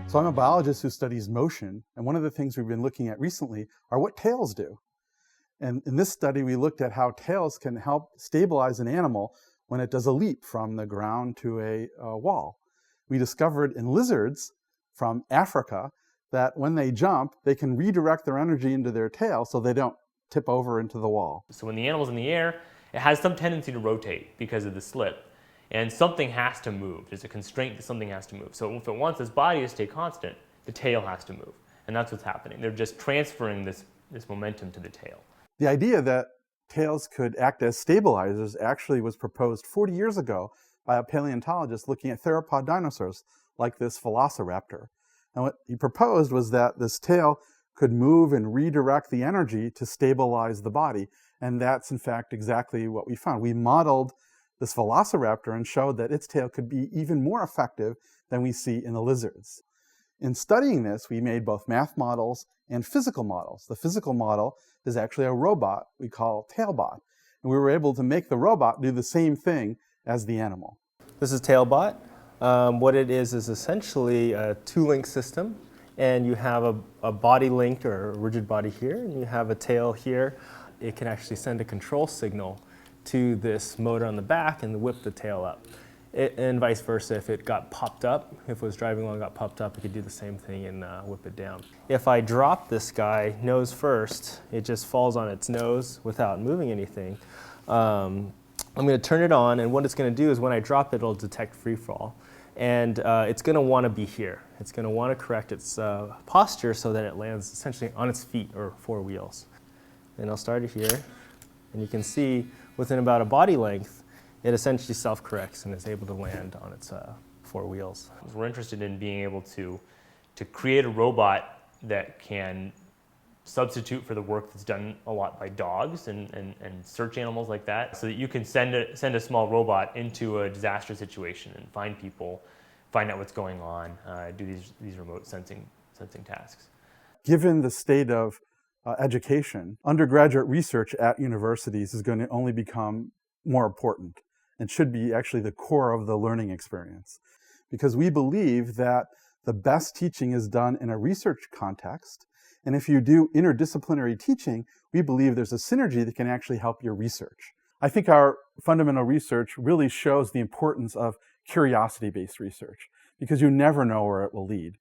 So I'm a biologist who studies motion, and one of the things we've been looking at recently are what tails do. And in this study, we looked at how tails can help stabilize an animal when it does a leap from the ground to a wall. We discovered in lizards from Africa that when they jump, they can redirect their energy into their tail so they don't tip over into the wall. So when the animal's in the air, it has some tendency to rotate because of the slip. And something has to move. There's a constraint that something has to move. So if it wants its body to stay constant, the tail has to move. And that's what's happening. They're just transferring this momentum to the tail. The idea that tails could act as stabilizers actually was proposed 40 years ago by a paleontologist looking at theropod dinosaurs like this velociraptor. And what he proposed was that this tail could move and redirect the energy to stabilize the body. And that's in fact exactly what we found. We modeled this velociraptor and showed that its tail could be even more effective than we see in the lizards. In studying this, we made both math models and physical models. The physical model is actually a robot we call Tailbot. And we were able to make the robot do the same thing as the animal. This is Tailbot. What it is essentially a two-link system. And you have a body link or a rigid body here, and you have a tail here. It can actually send a control signal to this motor on the back and whip the tail up. And vice versa, if it got popped up, if it was driving along and got popped up, it could do the same thing and whip it down. If I drop this guy nose first, it just falls on its nose without moving anything. I'm going to turn it on, and what it's going to do is when I drop it, it'll detect free fall. And it's going to want to be here. It's going to want to correct its posture so that it lands essentially on its feet or four wheels. And I'll start it here, and you can see within about a body length, it essentially self-corrects and is able to land on its four wheels. We're interested in being able to create a robot that can substitute for the work that's done a lot by dogs and search animals like that, so that you can send a small robot into a disaster situation and find people, find out what's going on, do these remote sensing tasks. Given the state of education, undergraduate research at universities is going to only become more important and should be actually the core of the learning experience. Because we believe that the best teaching is done in a research context. And if you do interdisciplinary teaching, we believe there's a synergy that can actually help your research. I think our fundamental research really shows the importance of curiosity-based research, because you never know where it will lead.